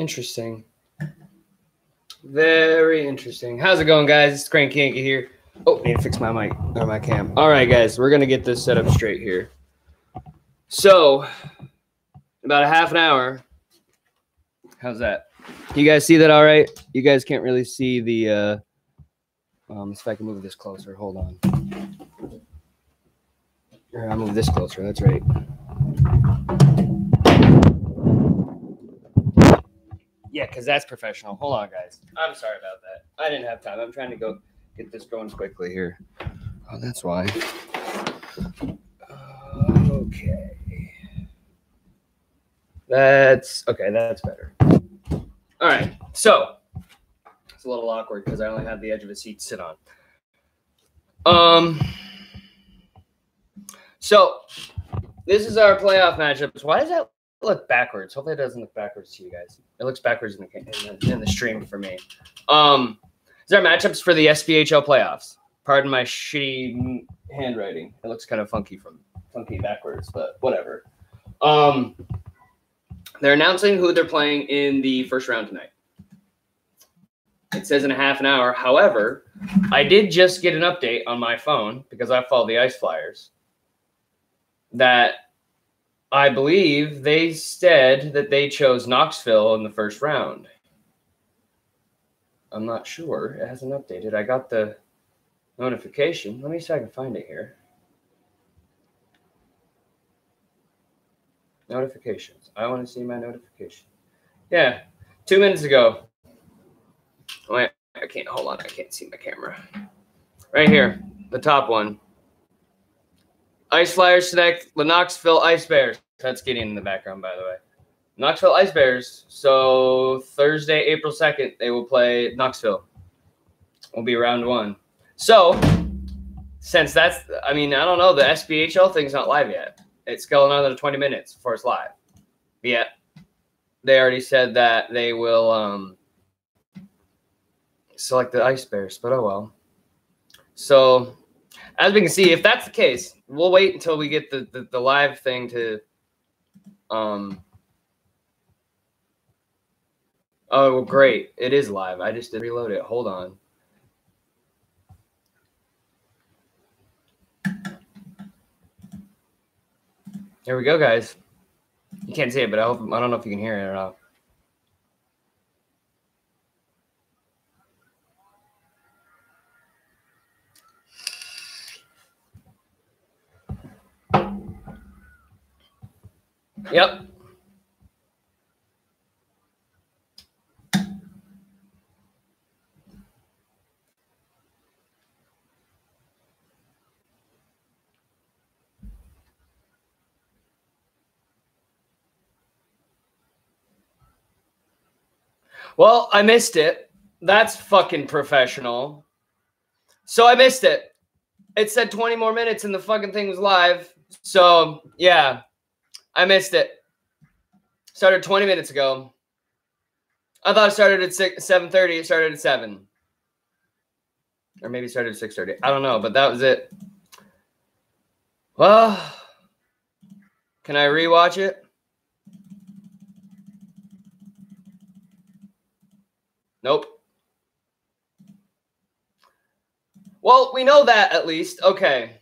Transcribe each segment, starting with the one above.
Interesting. Very interesting. How's it going, guys? It's Cranky Yankee here. Oh, need to fix my mic or my cam. All right, guys, we're gonna get this set up straight here. So, about a half an hour. How's that? You guys see that all right? You guys can't really see the if I can move this closer. Hold on. Or I'll move this closer. That's right. Yeah, because that's professional. Hold on, guys. I'm sorry about that. I didn't have time. I'm trying to go get this going quickly here. Oh, that's why. Okay. That's better. All right. So it's a little awkward because I only have the edge of a seat to sit on. So this is our playoff matchups. Why does that look backwards? Hopefully it doesn't look backwards to you guys. It looks backwards in the stream for me. These are matchups for the SPHL playoffs. Pardon my shitty handwriting. It looks kind of funky backwards, but whatever. They're announcing who they're playing in the first round tonight. It says in a half an hour. However, I did just get an update on my phone because I follow the Ice Flyers that I believe they said that they chose Knoxville in the first round. I'm not sure. It hasn't updated. I got the notification. Let me see if I can find it here. Notifications. I want to see my notification. Yeah, 2 minutes ago. Wait, I can't. Hold on. I can't see my camera. Right here, the top one. Ice Flyers select the Knoxville Ice Bears. That's Gideon in the background, by the way. Knoxville Ice Bears. So Thursday, April 2nd, they will play Knoxville. Will be round one. So since that's, I mean, I don't know, the SPHL thing's not live yet. It's going on another 20 minutes before it's live. Yeah. They already said that they will select the Ice Bears, but oh well. So as we can see, if that's the case, we'll wait until we get the live thing to oh, great. It is live. I just did reload it. Hold on. Here we go, guys. You can't see it, but I don't know if you can hear it or not. Yep. Well, I missed it. That's fucking professional. So I missed it. It said 20 more minutes and the fucking thing was live. So, yeah. I missed it. Started 20 minutes ago. I thought it started at 7:30. It started at 7. Or maybe it started at 6:30. I don't know, but that was it. Well, can I rewatch it? Nope. Well, we know that at least. Okay.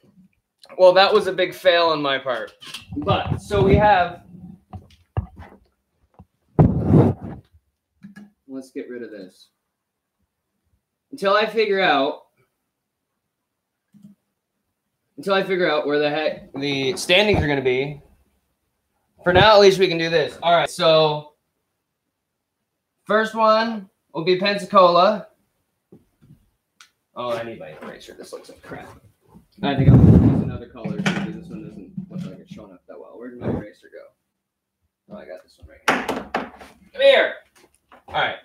Well, that was a big fail on my part. But, so we have... Let's get rid of this. Until I figure out where the heck the standings are going to be. For now, at least we can do this. All right, so first one will be Pensacola. Oh, I need my eraser. This looks like crap. I think I'm going to use another color because this one doesn't look like it's showing up that well. Where did my eraser go? Oh, I got this one right here. Come here. All right.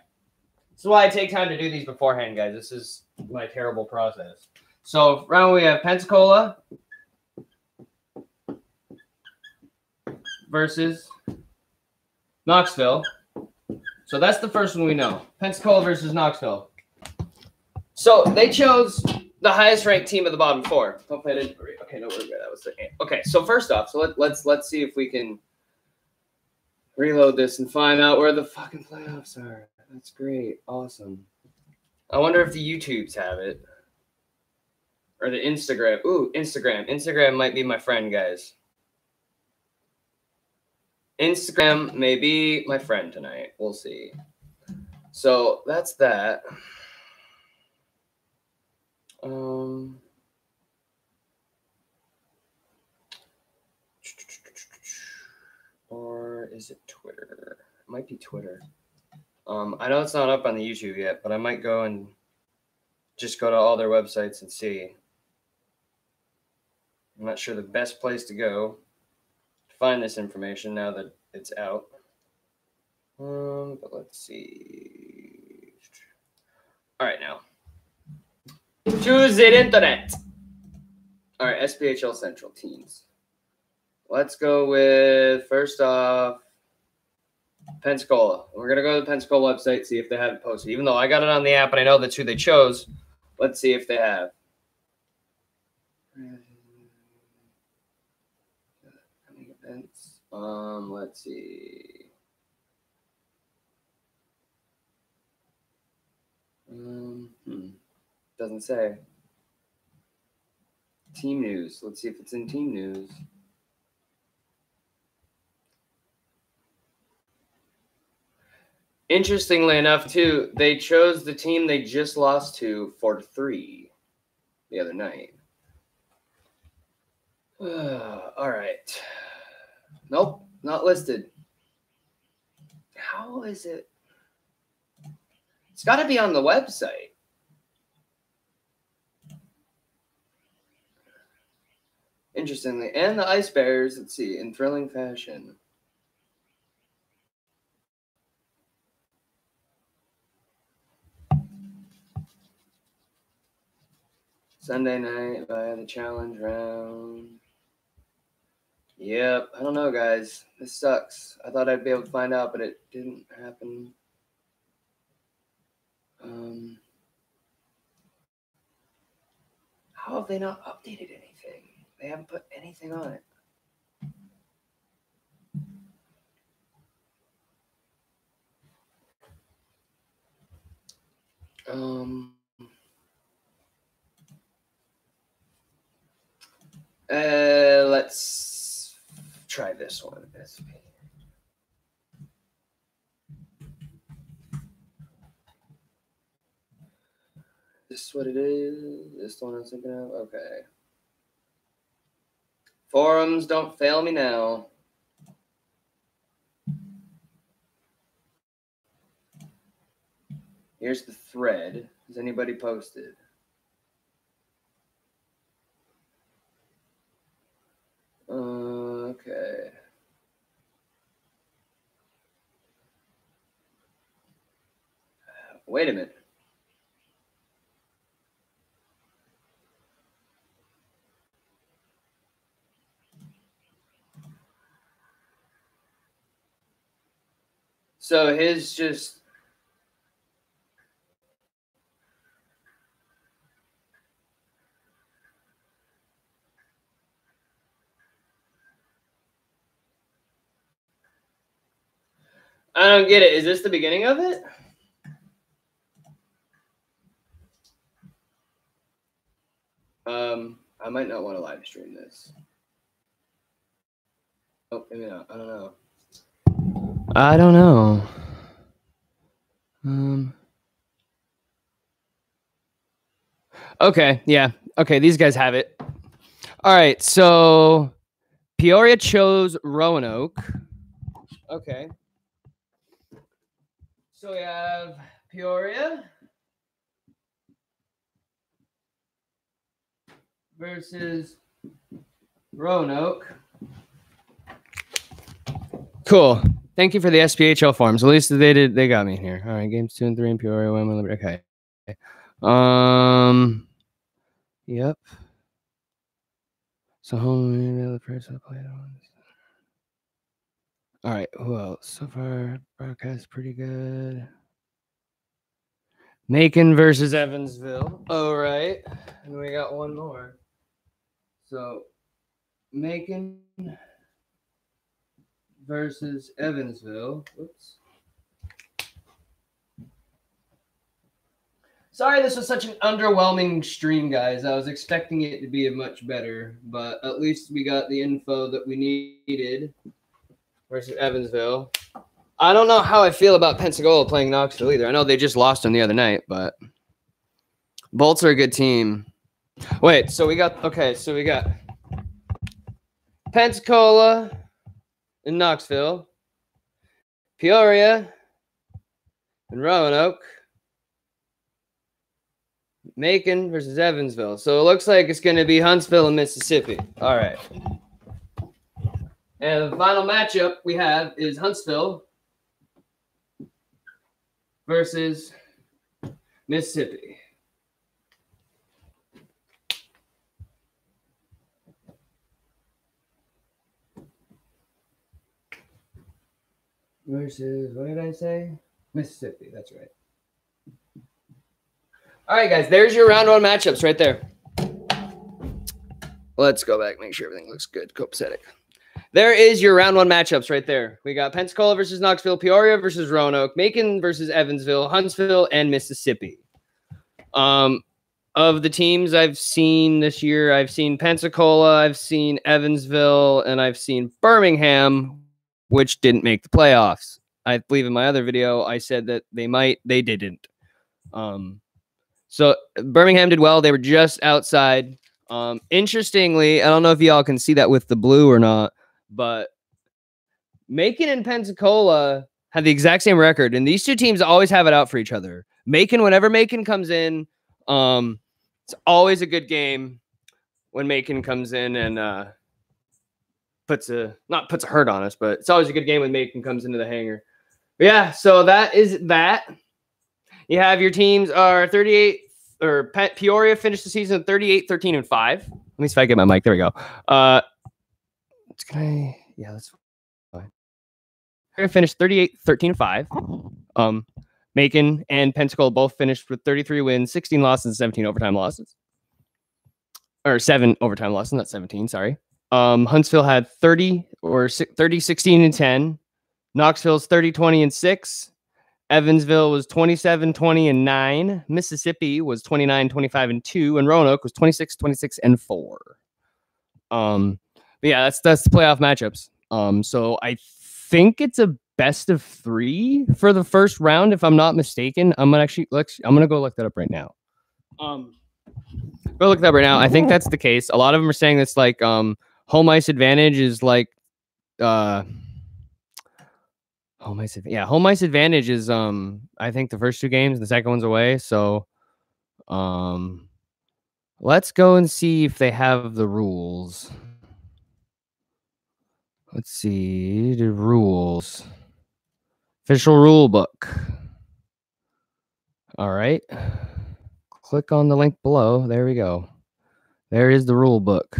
This is why I take time to do these beforehand, guys. This is my terrible process. So, round we have Pensacola versus Knoxville. So that's the first one we know. Pensacola versus Knoxville. So they chose the highest ranked team of the bottom four. Hopefully I didn't. Okay, no, we're good. That was the. Okay, so first off, so let's see if we can. reload this and find out where the fucking playoffs are. That's great. Awesome. I wonder if the YouTubes have it. Or the Instagram. Ooh, Instagram. Instagram might be my friend, guys. Instagram may be my friend tonight. We'll see. So that's that. Or is it Twitter? It might be Twitter. I know it's not up on the YouTube yet, but I might go and just go to all their websites and see. I'm not sure the best place to go to find this information now that it's out. But let's see. All right, now. Choose the internet. All right, SPHL Central teams. Let's go with, first off, Pensacola. We're going to go to the Pensacola website, see if they have it posted. Even though I got it on the app and I know that's who they chose, let's see if they have. Events. Let's see. Doesn't say. Team news. Let's see if it's in team news. Interestingly enough, too, they chose the team they just lost to 4-3 the other night. All right. Nope, not listed. How is it? It's got to be on the website. Interestingly, and the Ice Bears, let's see, in thrilling fashion. Sunday night via the challenge round. Yep, I don't know, guys. This sucks. I thought I'd be able to find out, but it didn't happen. How have they not updated anything? They haven't put anything on it. Let's try this one. This is what it is. This one I was thinking of. Okay. Forums, don't fail me now. Here's the thread. Has anybody posted? Okay. Wait a minute. So his just... I don't get it. Is this the beginning of it? I might not want to live stream this. Oh, maybe not. I don't know. I don't know. Okay, yeah. Okay, these guys have it. All right, so Peoria chose Roanoke. Okay. So we have Peoria versus Roanoke. Cool. Thank you for the SPHL forms. At least they got me here. All right, games 2 and 3 in Peoria, Wyoming, Liberty. Okay. Yep. So home played on. All right, who else? So far, broadcast pretty good. Macon versus Evansville. All right. And we got one more. So Macon versus Evansville. Oops. Sorry this was such an underwhelming stream, guys. I was expecting it to be a much better, but at least we got the info that we needed versus Evansville. I don't know how I feel about Pensacola playing Knoxville either. I know they just lost them the other night, but Bolts are a good team. Wait, so we got Pensacola and Knoxville, Peoria and Roanoke, Macon versus Evansville. So it looks like it's going to be Huntsville and Mississippi. All right. And the final matchup we have is Huntsville versus Mississippi. Versus, what did I say? Mississippi. That's right. All right, guys, there's your round one matchups right there. Let's go back, make sure everything looks good, copacetic. There is your round one matchups right there. We got Pensacola versus Knoxville, Peoria versus Roanoke, Macon versus Evansville, Huntsville, and Mississippi. Of the teams I've seen this year, I've seen Pensacola, I've seen Evansville, and I've seen Birmingham, which didn't make the playoffs. I believe in my other video, I said that they might, they didn't. So Birmingham did well. They were just outside. Interestingly, I don't know if y'all can see that with the blue or not, but Macon and Pensacola have the exact same record, and these two teams always have it out for each other. Macon, whenever Macon comes in, it's always a good game when Macon comes in and puts a hurt on us, but it's always a good game when Macon comes into the hangar. But yeah, so that is that. You have your teams are 38, or Peoria finished the season 38, 13, and 5. Let me see if I get my mic. There we go. Yeah, that's fine. Peoria finished 38, 13, and 5. Macon and Pensacola both finished with 33 wins, 16 losses, and 17 overtime losses. Or 7 overtime losses, not 17, sorry. Huntsville had 30, 16, and 10. Knoxville's 30, 20, and 6. Evansville was 27, 20, and 9. Mississippi was 29, 25, and 2. And Roanoke was 26, 26, and 4. But yeah, that's the playoff matchups. So I think it's a best of 3 for the first round, if I'm not mistaken. I'm gonna go look that up right now. Go look that up right now. I think that's the case. A lot of them are saying it's like home ice advantage is like home ice advantage is I think the first 2 games, the second one's away. So let's go and see if they have the rules. Let's see the rules. Official rule book. All right. Click on the link below. There we go. There is the rule book.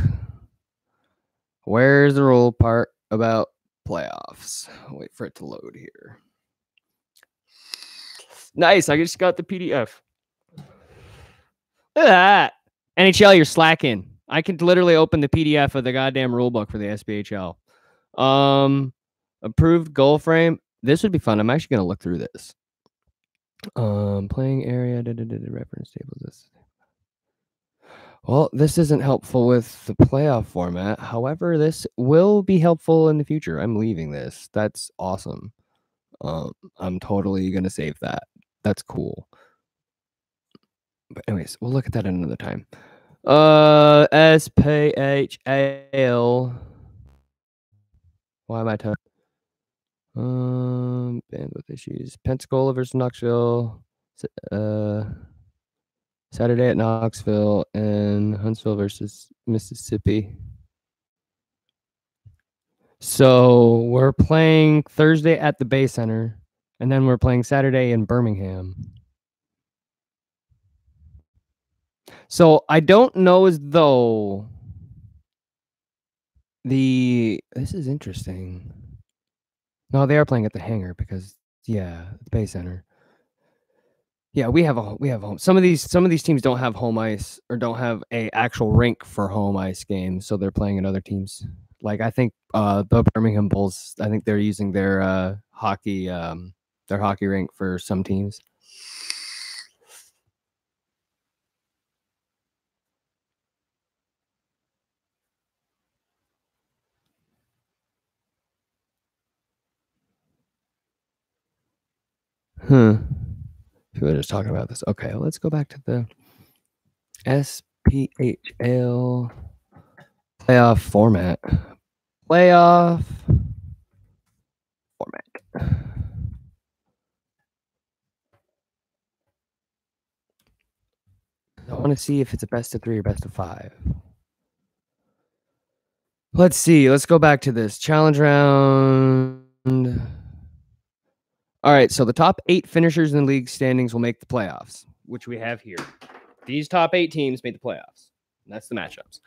Where's the rule part about playoffs? I'll wait for it to load here. Nice. I just got the PDF. Look at that. NHL, you're slacking. I can literally open the PDF of the goddamn rule book for the SPHL. Approved goal frame. This would be fun. I'm actually going to look through this. Playing area, reference tables. Well, this isn't helpful with the playoff format. However, this will be helpful in the future. I'm leaving this. That's awesome. I'm totally going to save that. That's cool. But anyways, we'll look at that another time. SPHL. Why am I talking? Bandwidth issues. Pensacola versus Knoxville. Saturday at Knoxville, and Huntsville versus Mississippi. So we're playing Thursday at the Bay Center, and then we're playing Saturday in Birmingham. So I don't know as though this is interesting. No, they are playing at the hangar because the Bay Center. Yeah, we have home. Some of these teams don't have home ice or don't have a actual rink for home ice games, so they're playing at other teams' Like I think the Birmingham Bulls, I think they're using their hockey rink for some teams. People are just talking about this. Okay, let's go back to the SPHL playoff format. Playoff format. I want to see if it's a best of 3 or best of 5. Let's see. Let's go back to this challenge round. All right, so the top 8 finishers in the league standings will make the playoffs, which we have here. These top 8 teams made the playoffs. That's the matchups.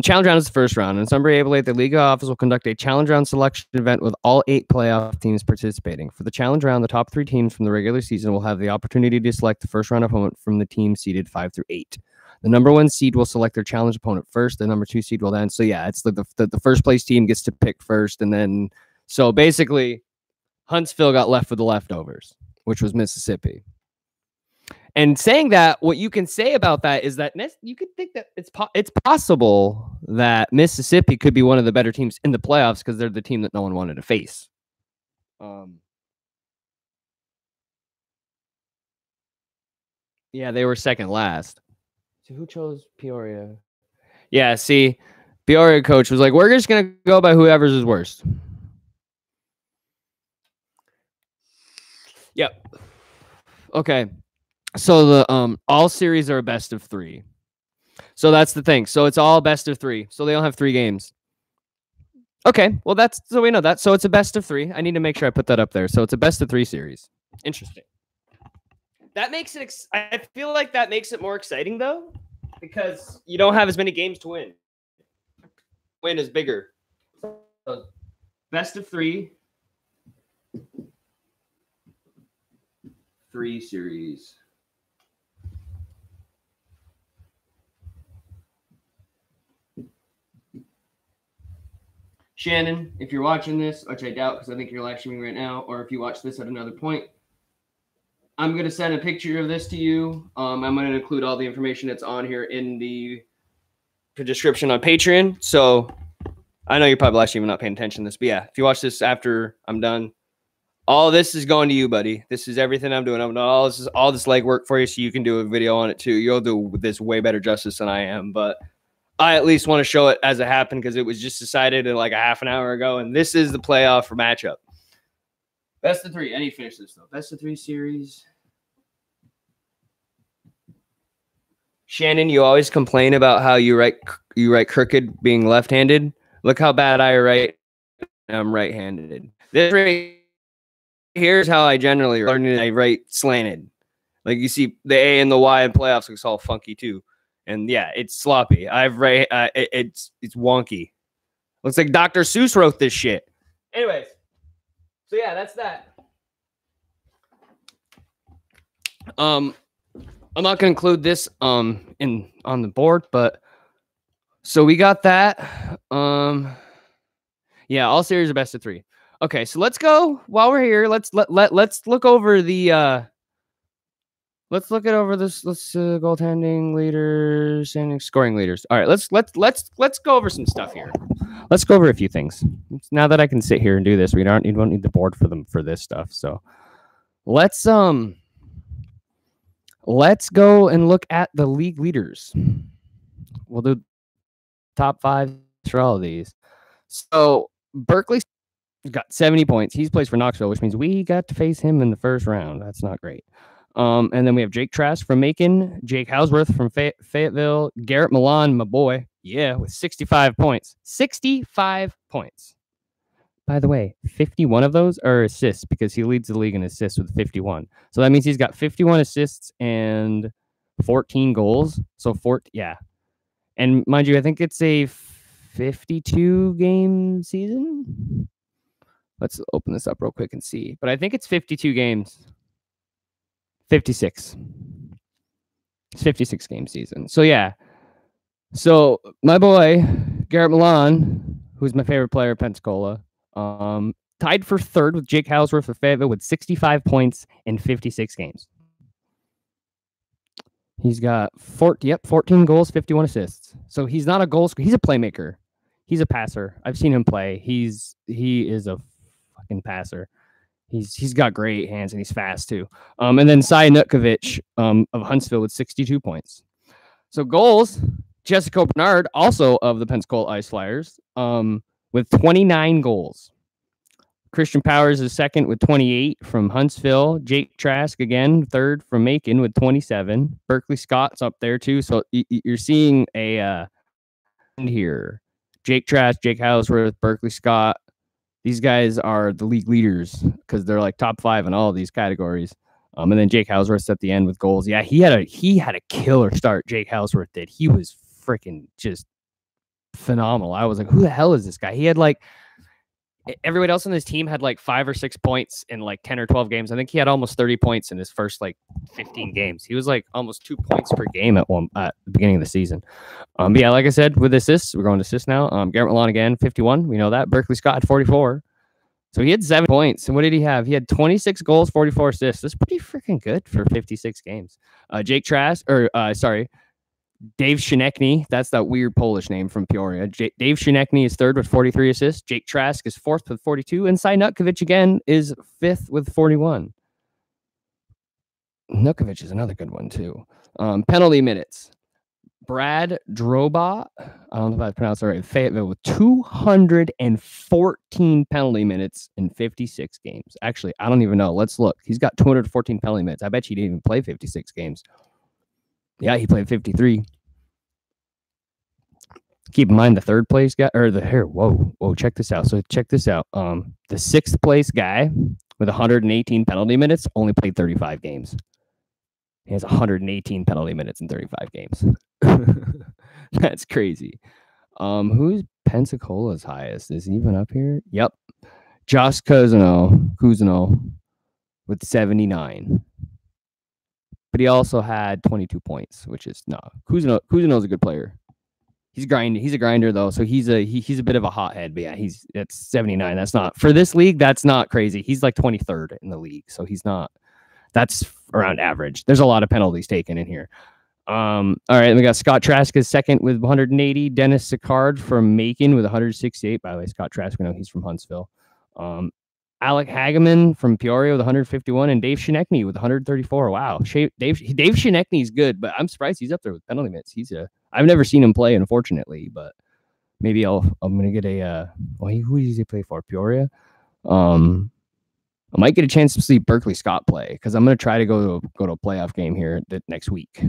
Challenge round is the first round. In December 8, the league office will conduct a challenge round selection event with all 8 playoff teams participating. For the challenge round, the top 3 teams from the regular season will have the opportunity to select the first round opponent from the team seeded 5 through 8. The number 1 seed will select their challenge opponent first. The number 2 seed will then. So yeah, it's the first place team gets to pick first, and then so basically, Huntsville got left with the leftovers, which was Mississippi. And saying that, what you can say about that is that you could think that it's possible that Mississippi could be one of the better teams in the playoffs because they're the team that no one wanted to face. Yeah, they were second last. So who chose Peoria? Yeah, see, Peoria coach was like, we're just going to go by whoever's is worst. Yep. Okay. So the all series are a best of 3. So that's the thing. So it's all best of 3. So they all have 3 games. Okay. Well, so we know that. So it's a best of 3. I need to make sure I put that up there. So it's a best of 3 series. Interesting. That makes it. I feel like that makes it more exciting though, because you don't have as many games to win. Win is bigger. So best of 3. 3 series. Shannon, if you're watching this, which I doubt because I think you're live streaming right now, or if you watch this at another point, I'm going to send a picture of this to you. I'm going to include all the information that's on here in the description on Patreon. So I know you're probably live streaming not paying attention to this, but yeah, if you watch this after I'm done, all this is going to you, buddy. This is everything I'm doing. I'm doing all this legwork for you so you can do a video on it too. You'll do this way better justice than I am, but I at least want to show it as it happened because it was just decided in like a half an hour ago, and this is the playoff for matchup. Best of 3. I need to finish this though. Best of 3 series. Shannon, you always complain about how you write crooked being left-handed. Look how bad I write. I'm right-handed. This here's how I generally write. I write slanted. Like you see the A and the Y in playoffs looks all funky too. And yeah, it's sloppy. It's wonky. Looks like Dr. Seuss wrote this shit. Anyways, so yeah, that's that. I'm not gonna include this on the board, but so we got that. Yeah, all series are best of 3. Okay, so let's go while we're here. Let's look over the let's look it over this. Let's goaltending leaders and scoring leaders. All right, let's go over some stuff here. Let's go over a few things. Now that I can sit here and do this, you don't need the board for this stuff. So let's go and look at the league leaders. We'll do top 5 for all of these. So Berkeley got 70 points. He's plays for Knoxville, which means we got to face him in the first round. That's not great. And then we have Jake Trask from Macon, Jake Hausworth from Fayetteville, Garrett Milan, my boy, with 65 points. 65 points. By the way, 51 of those are assists because he leads the league in assists with 51. So that means he's got 51 assists and 14 goals. So yeah. And mind you, I think it's a 52 game season. Let's open this up real quick and see. But I think it's 52 games. 56. It's 56 game season. So yeah. So my boy, Garrett Milan, who's my favorite player at Pensacola. Tied for third with Jake Houseworth of Fayetteville with 65 points in 56 games. He's got 14 goals, 51 assists. So he's not a goal scorer. He's a playmaker. He's a passer. I've seen him play. He is a fucking passer. He's got great hands and he's fast too. And then Cy Nutkovich of Huntsville with 62 points. So goals, Jessica Bernard, also of the Pensacola Ice Flyers, with 29 goals. Christian Powers is second with 28 from Huntsville. Jake Trask, again, third from Macon with 27. Berkeley Scott's up there, too. So you're seeing a here. Jake Trask, Jake Houseworth, Berkeley Scott. These guys are the league leaders because they're like top 5 in all of these categories. And then Jake Houseworth at the end with goals. Yeah, he had a killer start, Jake Houseworth did. He was freaking just phenomenal. I was like, who the hell is this guy? He had like... Everyone else on this team had like 5 or 6 points in like 10 or 12 games. I think he had almost 30 points in his first like 15 games. He was like almost 2 points per game at the beginning of the season. But yeah, like I said, with assists, we're going to assists now. Garrett Milan again, 51. We know that. Berkeley Scott, 44. So he had 7 points. And what did he have? He had 26 goals, 44 assists. That's pretty freaking good for 56 games. Dave Shinekny, that's that weird Polish name from Peoria. Dave Shinekny is third with 43 assists. Jake Trask is fourth with 42. And Cy Nutkovich, again, is fifth with 41. Nutkovich is another good one, too. Penalty minutes. Brad Droba, I don't know if I pronounced it right, Fayetteville with 214 penalty minutes in 56 games. Actually, I don't even know. Let's look. He's got 214 penalty minutes. I bet he didn't even play 56 games. Yeah, he played 53. Keep in mind the third place guy, or whoa, check this out. So check this out. The sixth place guy with 118 penalty minutes only played 35 games. He has 118 penalty minutes in 35 games. That's crazy. Who's Pensacola's highest? Is he even up here? Yep. Josh Cousineau with 79. But he also had 22 points, which is Cousineau's a good player. He's grinding. He's a grinder though, so he's a bit of a hothead. But yeah, that's 79. That's not for this league. That's not crazy. He's like 23rd in the league, so he's not. That's around average. There's a lot of penalties taken in here. All right, we got Scott Trask is second with 180. Dennis Sicard from Macon with 168. By the way, Scott Trask, we know he's from Huntsville. Alec Hageman from Peoria with 151, and Dave Shinekny with 134. Wow, Dave Shinekny is good, but I'm surprised he's up there with penalty minutes. I've never seen him play, unfortunately, but maybe I'm gonna get a. Who does he play for? Peoria. I might get a chance to see Berkeley Scott play because I'm gonna try to go to a playoff game here next week,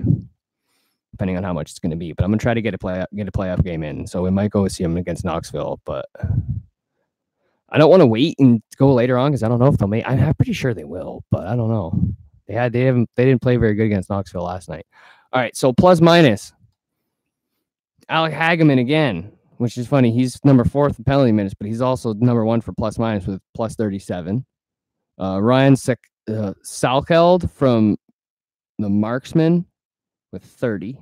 depending on how much it's gonna be. But I'm gonna try to get a playoff game in, so we might go see him against Knoxville, but. I don't want to wait and go later on because I don't know if they'll make. I'm pretty sure they will, but I don't know. They didn't play very good against Knoxville last night. All right, so plus minus. Alec Hageman again, which is funny. He's number 4 in penalty minutes, but he's also number 1 for plus minus with plus 37. Ryan Salkeld from the Marksman with 30.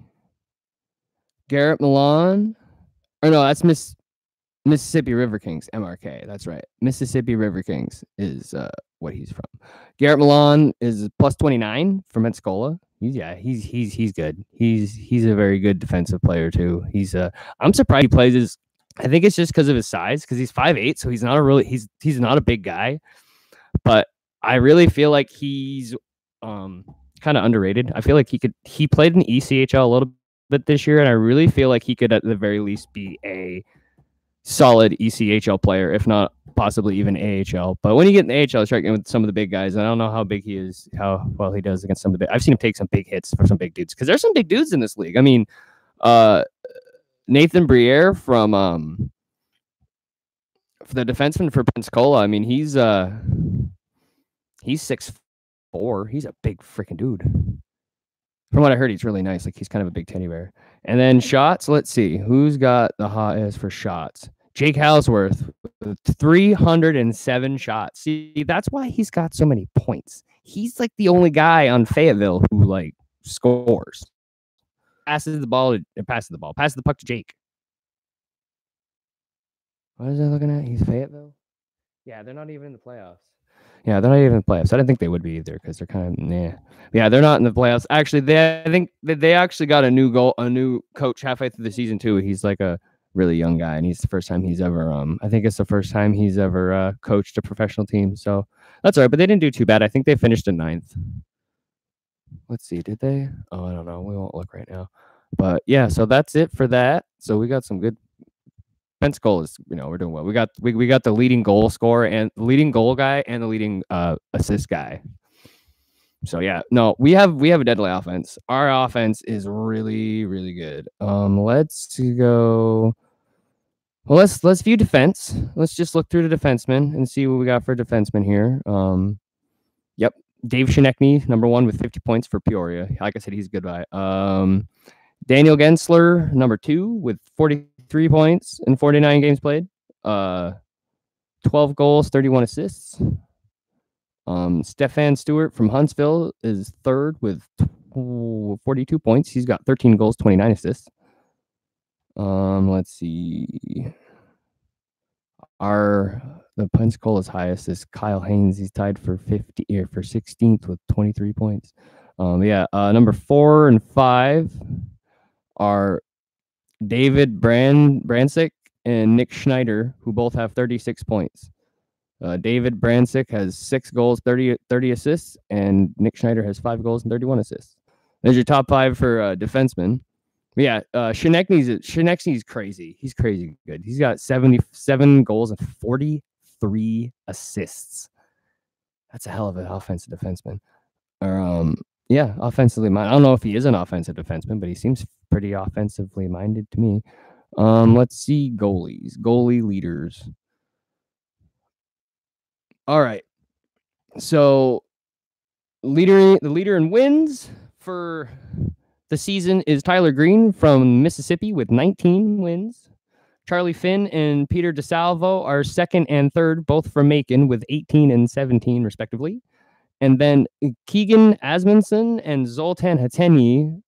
Garrett Milan, or no, that's Mississippi River Kings, MRK. That's right. Mississippi River Kings is what he's from. Garrett Milan is plus 29 from Pensacola. He's good. He's a very good defensive player too. I'm surprised he plays I think it's just because of his size, because he's 5'8", so he's not a big guy. But I really feel like he's kind of underrated. I feel like he played in ECHL a little bit this year, and I really feel like he could at the very least be a solid ECHL player, if not possibly even AHL. But when you get in the AHL, start getting with some of the big guys. And I don't know how big he is, how well he does against some of the big. I've seen him take some big hits for some big dudes because there's some big dudes in this league. I mean, Nathan Briere from for the defenseman for Pensacola. I mean, he's 6'4". He's a big freaking dude. From what I heard, he's really nice. Like, he's kind of a big teddy bear. And then shots, let's see. Who's got the hottest for shots? Jake Houseworth with 307 shots. See, that's why he's got so many points. He's like the only guy on Fayetteville who like scores. Passes the puck to Jake. What is I looking at? He's Fayetteville. Yeah, they're not even in the playoffs. Yeah, they're not even in the playoffs. I didn't think they would be either because they're kind of Yeah, they're not in the playoffs. Actually, I think they actually got a new coach halfway through the season too. He's like a really young guy, and he's the first time he's ever I think it's the first time he's ever coached a professional team. So that's all right. But they didn't do too bad. I think they finished in 9th. Let's see, did they? Oh, I don't know. We won't look right now. But yeah, so that's it for that. So we got some good. Ben's goal is, we're doing well. We got the leading goal scorer and the leading goal guy and the leading assist guy. So yeah, no, we have a deadly offense. Our offense is really, really good. Let's go. Well, let's view defense. Let's just look through the defensemen and see what we got for defensemen here. Yep, Dave Shinekny, #1 with 50 points for Peoria. Like I said, he's a good guy. Daniel Gensler, #2 with 43 points in 49 games played. 12 goals, 31 assists. Stefan Stewart from Huntsville is 3rd with 42 points. He's got 13 goals, 29 assists. Let's see. The Pensacola's highest is Kyle Haynes. He's tied for 16th with 23 points. Number 4 and 5 are David Bransick and Nick Schneider, who both have 36 points. David Bransick has 6 goals, 30 assists, and Nick Schneider has 5 goals and 31 assists. There's your top 5 for defensemen. Yeah, Shinekny's crazy. He's crazy good. He's got 77 goals and 43 assists. That's a hell of an offensive defenseman. Offensively minded. I don't know if he is an offensive defenseman, but he seems pretty offensively minded to me. Let's see goalie leaders. All right. So the leader in wins for the season is Tyler Green from Mississippi with 19 wins. Charlie Finn and Peter DeSalvo are 2nd and 3rd, both from Macon with 18 and 17 respectively. And then Keegan Asmundsson and Zoltan Heteny,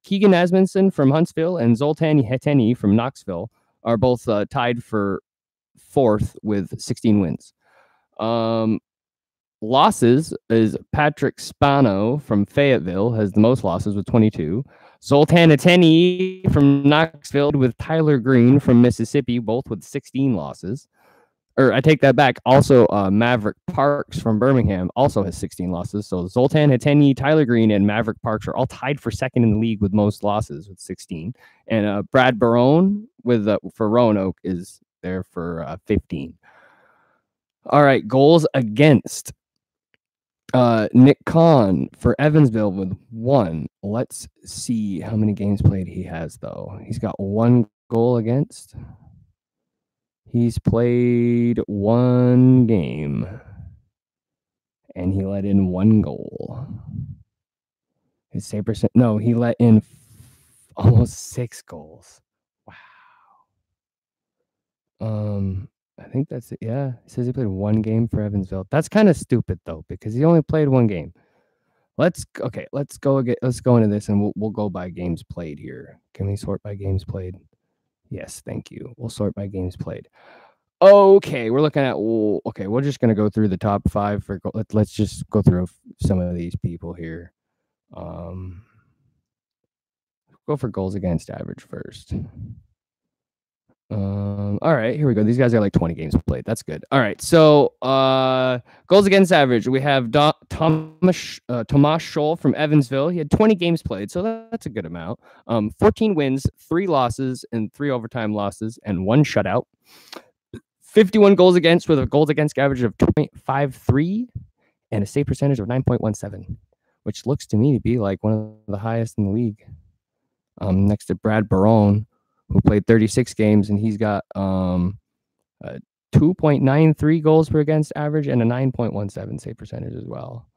Keegan Asmundsson from Huntsville and Zoltan Heteny from Knoxville are both tied for 4th with 16 wins. Losses is Patrick Spano from Fayetteville has the most losses with 22. Zoltan Heteny from Knoxville with Tyler Green from Mississippi, both with 16 losses. Or I take that back. Also, Maverick Parks from Birmingham also has 16 losses. So Zoltan Heteny, Tyler Green, and Maverick Parks are all tied for 2nd in the league with most losses with 16. And Brad Barone for Roanoke is there for 15. All right, goals against. Nick Kahn for Evansville with 1. Let's see how many games played he has, though. He's got 1 goal against. He's played 1 game, and he let in 1 goal. His save percent. No, he let in almost 6 goals. Wow. I think that's it. Yeah, it says he played 1 game for Evansville. That's kind of stupid though, because he only played 1 game. Let's go into this, and we'll go by games played here. Can we sort by games played? Yes, thank you. We'll sort by games played. Okay, we're looking at. Okay, we're just gonna go through the top 5 for. Let's just go through some of these people here. Go for goals against average first. All right, here we go. These guys are like 20 games played. That's good. All right, so goals against average. We have Tomas Scholl from Evansville. He had 20 games played, so that's a good amount. 14 wins, 3 losses, and 3 overtime losses, and 1 shutout. 51 goals against with a goals against average of 2.53 and a save percentage of 9.17, which looks to me to be like one of the highest in the league. Next to Brad Barone, who played 36 games, and he's got 2.93 goals per against average and a 9.17 save percentage as well.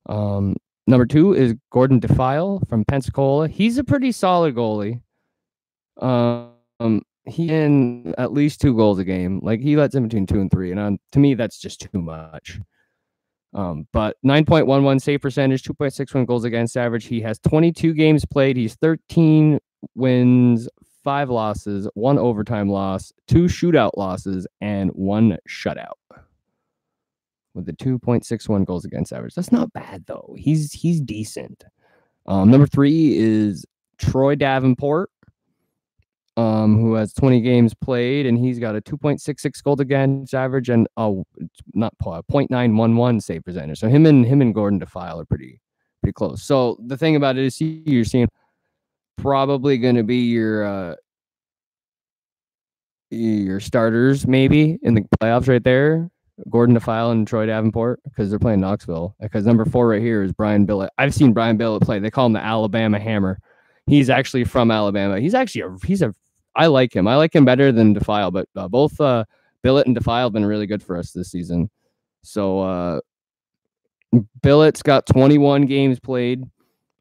Number 2 is Gordon Defile from Pensacola. He's a pretty solid goalie. He in at least 2 goals a game. Like, he lets in between 2 and 3, and to me, that's just too much. But 9.11 save percentage, 2.61 goals against average. He has 22 games played. He's 13 wins, 5 losses, 1 overtime loss, 2 shootout losses, and 1 shutout. With the 2.61 goals against average. That's not bad though. He's decent. Number 3 is Troy Davenport, who has 20 games played, and he's got a 2.66 goals against average and not 0.911 save percentage. So him and Gordon Defile are pretty close. So the thing about it is you're seeing probably going to be your starters maybe in the playoffs right there. Gordon Defile and Troy Davenport, because they're playing Knoxville. Because number 4 right here is Brian Billett. I've seen Brian Billett play. They call him the Alabama Hammer. He's actually from Alabama. I like him. I like him better than Defile, but both Billett and Defile have been really good for us this season. So Billett's got 21 games played.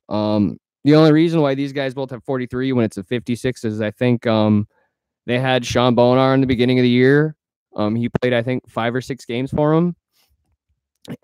The only reason why these guys both have 43 when it's a 56 is I think they had Sean Bonar in the beginning of the year. He played, I think, 5 or 6 games for him.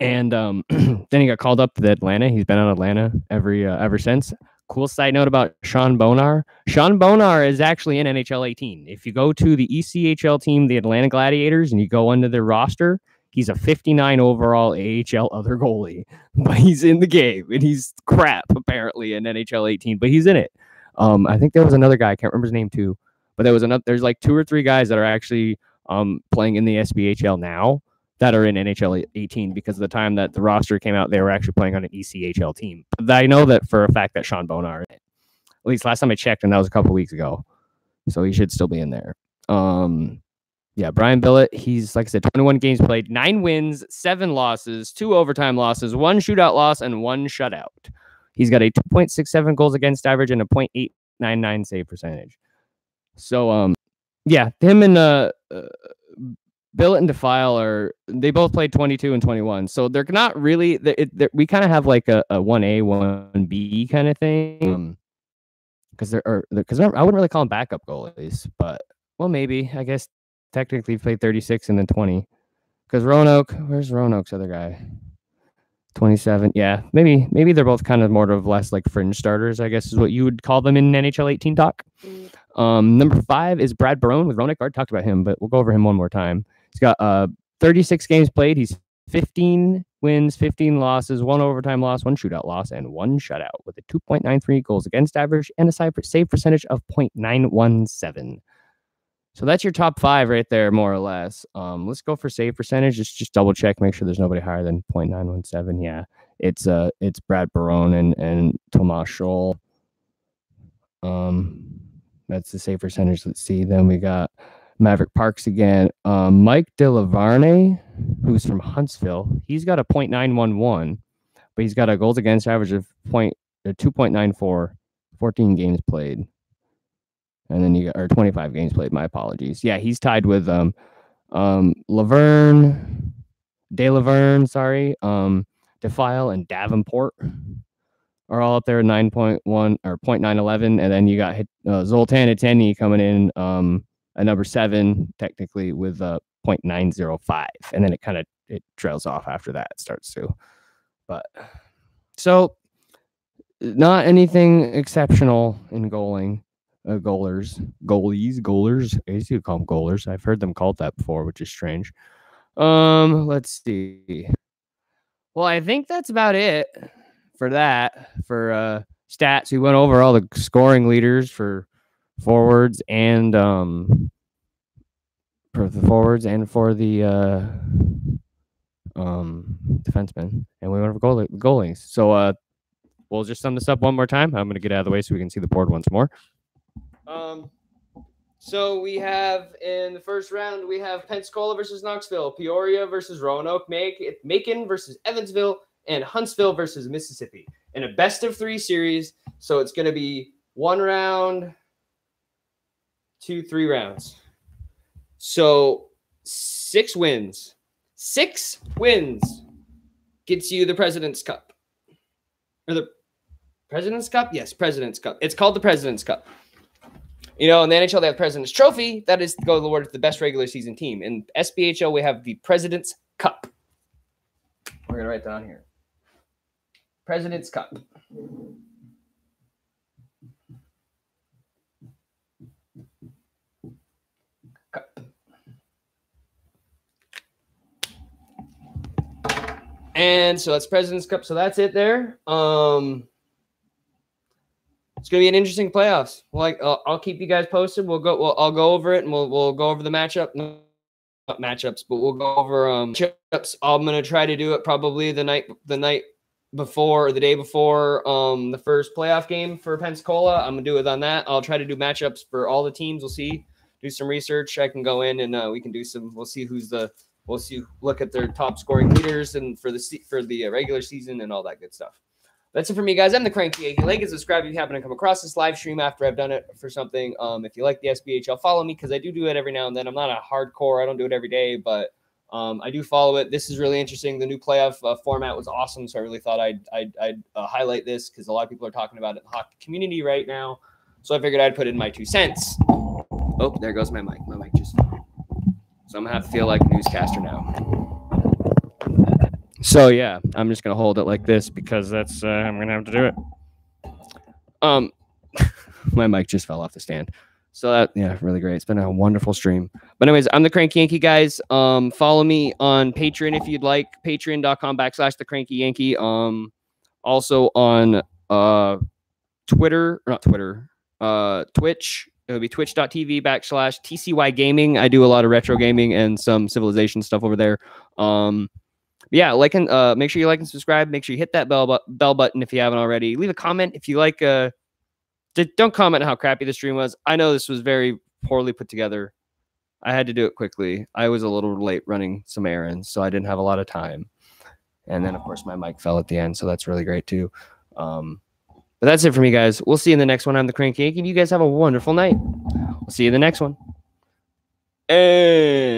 And then he got called up to Atlanta. He's been on Atlanta ever since. Cool side note about Sean Bonar. Sean Bonar is actually in NHL 18. If you go to the ECHL team, the Atlanta Gladiators, and you go under their roster, he's a 59 overall AHL other goalie. But he's in the game, and he's crap, apparently, in NHL 18. But he's in it. I think there was another guy. I can't remember his name, too. But there's like 2 or 3 guys that are actually playing in the SPHL now that are in NHL 18 because of the time that the roster came out, they were actually playing on an ECHL team. But I know that for a fact that Sean Bonar, at least last time I checked, and that was a couple weeks ago, so he should still be in there. Yeah, Brian Billett, he's, like I said, 21 games played, 9 wins, 7 losses, 2 overtime losses, 1 shootout loss, and 1 shutout. He's got a 2.67 goals against average and a 0.899 save percentage. So, yeah, him and Billett and Defile they both played 22 and 21. So they're not really, we kind of have like a 1A, 1B kind of thing. Because I wouldn't really call them backup goalies, but, well, maybe, I guess, technically played 36 and then 20. Because where's Roanoke's other guy? 27. Yeah, maybe they're both kind of more or less like fringe starters, I guess is what you would call them in NHL 18 talk. Number 5 is Brad Barone with Roanoke. I already talked about him, but we'll go over him one more time. He's got 36 games played. He's 15 wins, 15 losses, 1 overtime loss, 1 shootout loss, and 1 shutout with a 2.93 goals against average and a save percentage of 0.917. So that's your top 5 right there, more or less. Let's go for save percentage. Just double check, make sure there's nobody higher than 0.917. Yeah, it's Brad Barone and Tomas Scholl. That's the save percentage. Let's see. Then we got Maverick Parks again. Mike DeLavarne, who's from Huntsville. He's got a 0.911, but he's got a goals against average of 2.94, 14 games played. And then you got 25 games played. My apologies. Yeah, he's tied with DeLaverne, sorry. Defile and Davenport are all up there at 9.1 or 0.911, and then you got Zoltan Ateni coming in at number 7, technically with 0.905, and then it trails off after that. It starts to, but so not anything exceptional in goaling. Goalies. I used to call them goalers. I've heard them called that before, which is strange. Let's see. Well, I think that's about it for that. For stats, we went over all the scoring leaders for forwards and for the defensemen, and we went over goalies. So we'll just sum this up one more time. I'm going to get out of the way so we can see the board once more. So we have in the first round, we have Pensacola versus Knoxville, Peoria versus Roanoke, Macon versus Evansville, and Huntsville versus Mississippi in a best of 3 series. So it's going to be 1 round, 2, 3 rounds. So 6 wins. 6 wins gets you the President's Cup. Or the President's Cup? Yes, President's Cup. It's called the President's Cup. You know, in the NHL, they have President's Trophy. That is to go awarded to the best regular season team. In SPHL, we have the President's Cup. We're going to write down here. President's Cup. And so that's President's Cup. So that's it there. It's gonna be an interesting playoffs. I'll keep you guys posted. I'll go over it, and we'll go over the matchup. Not matchups, but we'll go over matchups. I'm gonna try to do it probably the night before or the day before the first playoff game for Pensacola. I'm gonna do it on that. I'll try to do matchups for all the teams. We'll see. Do some research. I can go in and we can do some. We'll see look at their top scoring leaders and for the regular season and all that good stuff. That's it for me, guys. I'm the Cranky Yankee. Like and subscribe if you happen to come across this live stream after I've done it for something. If you like the SPHL, follow me because I do it every now and then. I'm not a hardcore. I don't do it every day, but I do follow it. This is really interesting. The new playoff format was awesome, so I really thought I'd highlight this because a lot of people are talking about it in the hockey community right now. So I figured I'd put in my 2 cents. Oh, there goes my mic. My mic just... So I'm going to have to feel like a newscaster now. So yeah, I'm just gonna hold it like this because that's I'm gonna have to do it. My mic just fell off the stand. So really great. It's been a wonderful stream. But anyways, I'm the Cranky Yankee, guys. Follow me on Patreon if you'd like. Patreon.com/the Cranky Yankee. Also on Twitch. It would be twitch.tv/TCY Gaming. I do a lot of retro gaming and some Civilization stuff over there. Yeah, make sure you like and subscribe. Make sure you hit that bell button if you haven't already. Leave a comment if you like. Don't comment on how crappy the stream was. I know this was very poorly put together. I had to do it quickly. I was a little late running some errands, so I didn't have a lot of time. And then, of course, my mic fell at the end, so that's really great, too. But that's it for me, guys. We'll see you in the next one. I'm the Cranky Yankee, and you guys have a wonderful night. We'll see you in the next one. And